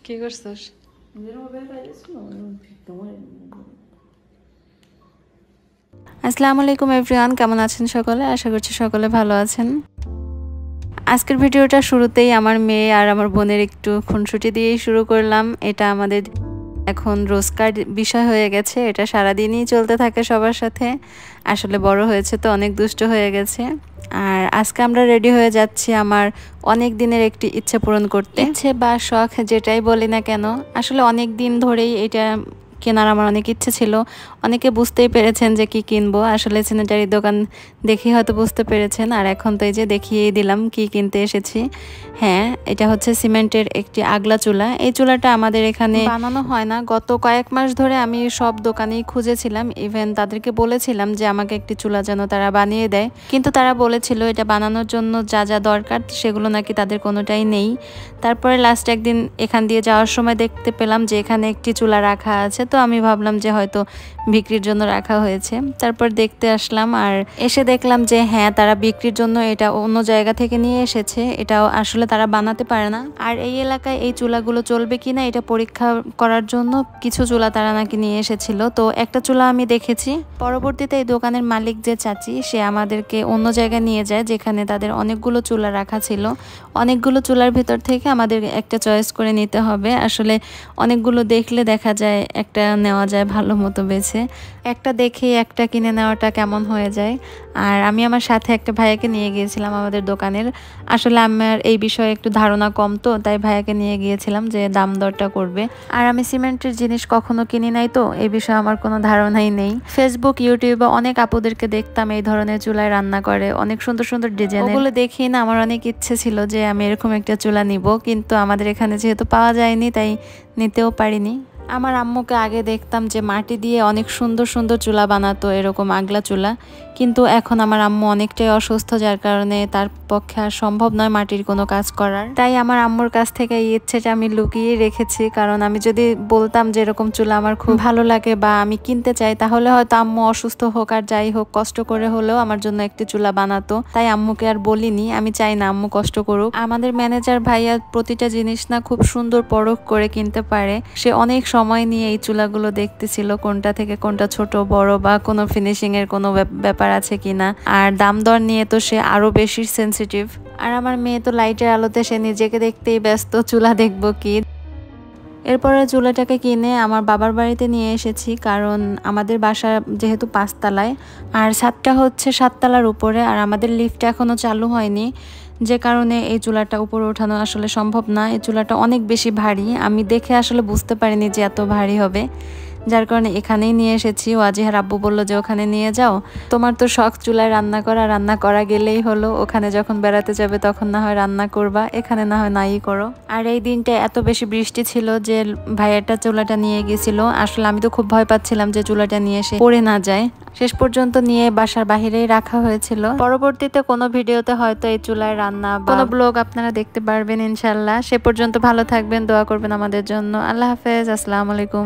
কি করছস? আসসালামু আলাইকুম এভরিওয়ান, কেমন আছেন সকলে? আশা করছি সকলে ভালো আছেন। আজকের ভিডিওটা শুরুতেই আমার মেয়ে আর আমার বোনের একটু খুনসুটি দিয়েই শুরু করলাম। এটা আমাদের এখন রোজকার বিষয় হয়ে গেছে, এটা সারাদিনই চলতে থাকে সবার সাথে। আসলে বড় হয়েছে তো অনেক দুষ্ট হয়ে গেছে। আর আজকে আমরা রেডি হয়ে যাচ্ছি আমার অনেক দিনের একটি ইচ্ছে পূরণ করতে। ইচ্ছে বা শখ যেটাই বলি না কেন, আসলে অনেক দিন ধরেই এটা কেনার আমার অনেক ইচ্ছে ছিল। অনেকে বুঝতেই পেরেছেন যে কি কিনবো, আসলে স্যানিটারি দোকান দেখে হয়তো বুঝতে পেরেছেন। আর এখন তো এই যে দেখিয়েই দিলাম কি কিনতে এসেছি। হ্যাঁ, এটা হচ্ছে সিমেন্টের একটি আগলা চুলা। এই চুলাটা আমাদের এখানে বানানো হয় না। গত কয়েক মাস ধরে আমি সব দোকানেই খুঁজেছিলাম, ইভেন তাদেরকে বলেছিলাম যে আমাকে একটি চুলা যেন তারা বানিয়ে দেয়, কিন্তু তারা বলেছিল এটা বানানোর জন্য যা যা দরকার সেগুলো নাকি তাদের কোনোটাই নেই। তারপরে লাস্ট একদিন এখান দিয়ে যাওয়ার সময় দেখতে পেলাম যে এখানে একটি চুলা রাখা আছে, তো আমি ভাবলাম যে হয়তো বিক্রির জন্য রাখা হয়েছে। তারপর দেখতে আসলাম আর এসে দেখলাম যে হ্যাঁ, তারা বিক্রির জন্য এটা অন্য জায়গা থেকে নিয়ে এসেছে। এটাও আসলে তারা বানাতে পারে না। আর এই এলাকায় এই চুলাগুলো চলবে কিনা এটা পরীক্ষা করার জন্য কিছু চুলা তারা নাকি নিয়ে এসেছিল। তো একটা চুলা আমি দেখেছি। পরবর্তীতে এই দোকানের মালিক যে চাচি, সে আমাদেরকে অন্য জায়গায় নিয়ে যায় যেখানে তাদের অনেকগুলো চুলা রাখা ছিল। অনেকগুলো চুলার ভিতর থেকে আমাদের একটা চয়েস করে নিতে হবে। আসলে অনেকগুলো দেখলে দেখা যায় একটা নেওয়া যায় ভালো মতো বেছে। একটা দেখে একটা কিনে নেওয়াটা কেমন হয়ে যায়। আর আমি আমার সাথে একটা ভাইয়াকে নিয়ে গিয়েছিলাম আমাদের দোকানের। আসলে আমার এই বিষয়ে একটু ধারণা কম, তো তাই ভাইয়াকে নিয়ে গিয়েছিলাম যে দাম দরটা করবে। আর আমি সিমেন্টের জিনিস কখনো কিনি নাই, তো এই বিষয়ে আমার কোনো ধারণাই নেই। ফেসবুক, ইউটিউবে অনেক আপুদেরকে দেখতাম এই ধরনের চুলায় রান্না করে, অনেক সুন্দর সুন্দর ডিজাইন। ওগুলো দেখেই না আমার অনেক ইচ্ছে ছিল যে আমি এরকম একটা চুলা নিব, কিন্তু আমাদের এখানে যেহেতু পাওয়া যায়নি তাই নিতেও পারিনি। আমার আম্মুকে আগে দেখতাম যে মাটি দিয়ে অনেক সুন্দর সুন্দর চুলা বানাতো, এরকম আগলা চুলা। কিন্তু এখন আমার আম্মু অনেকটাই অসুস্থ, যার কারণে তার পক্ষে আর সম্ভব নয় মাটির কোনো কাজ করার। তাই আমার আম্মুর কাছ থেকে এই ইচ্ছেটা আমি লুকিয়ে রেখেছি, কারণ আমি যদি বলতাম যে এরকম চুলা আমার খুব ভালো লাগে বা আমি কিনতে চাই, তাহলে হয়তো আম্মু অসুস্থ হোক আর যাই হোক কষ্ট করে হলেও আমার জন্য একটি চুলা বানাতো। তাই আম্মুকে আর বলিনি। আমি চাই না আম্মু কষ্ট করুক। আমাদের ম্যানেজার ভাইয়া প্রতিটা জিনিস না খুব সুন্দর পরখ করে কিনতে পারে। সে অনেক সময় নিয়ে এই চুলাগুলো দেখতেছিল কোনটা থেকে কোনটা ছোট বড় বা কোনো ফিনিশিং এর কোনো ব্যাপার আছে কিনা। আর দাম দর নিয়ে তো সে আরো বেশি সেনসিটিভ। আর আমার মেয়ে তো লাইটের আলোতে সে নিজেকে দেখতেই ব্যস্ত, চুলা দেখবো কি। এরপরে চুলাটাকে কিনে আমার বাবার বাড়িতে নিয়ে এসেছি, কারণ আমাদের বাসা যেহেতু 5 তলায় আর ছাদটা হচ্ছে 7 তলার উপরে, আর আমাদের লিফট এখনো চালু হয়নি, যে কারণে এই চুলাটা উপরে ওঠানো আসলে সম্ভব না। এই চুলাটা অনেক বেশি ভারী, আমি দেখে আসলে বুঝতে পারিনি যে এত ভারী হবে, যার কারণে এখানেই নিয়ে এসেছি। ওয়াজিহার আব্বু বললো যে ওখানে নিয়ে যাও, তোমার তো শখ চুলায় রান্না করা গেলেই হলো, ওখানে যখন বেড়াতে যাবে তখন না হয় রান্না করবা, এখানে না হয় নাই করো। আর এই দিনটা এত বেশি বৃষ্টি ছিল যে ভাইয়াটা চুলাটা নিয়ে গেছিল। আসলে আমি তো খুব ভয় পাচ্ছিলাম যে চুলাটা নিয়ে এসে পড়ে না যায়। শেষ পর্যন্ত নিয়ে বাসার বাহিরেই রাখা হয়েছিল। পরবর্তীতে কোনো ভিডিওতে হয়তো এই চুলায় রান্না বা কোনো ব্লগ আপনারা দেখতে পারবেন ইনশাল্লাহ। সে পর্যন্ত ভালো থাকবেন, দোয়া করবেন আমাদের জন্য। আল্লাহ হাফেজ, আসসালামু আলাইকুম।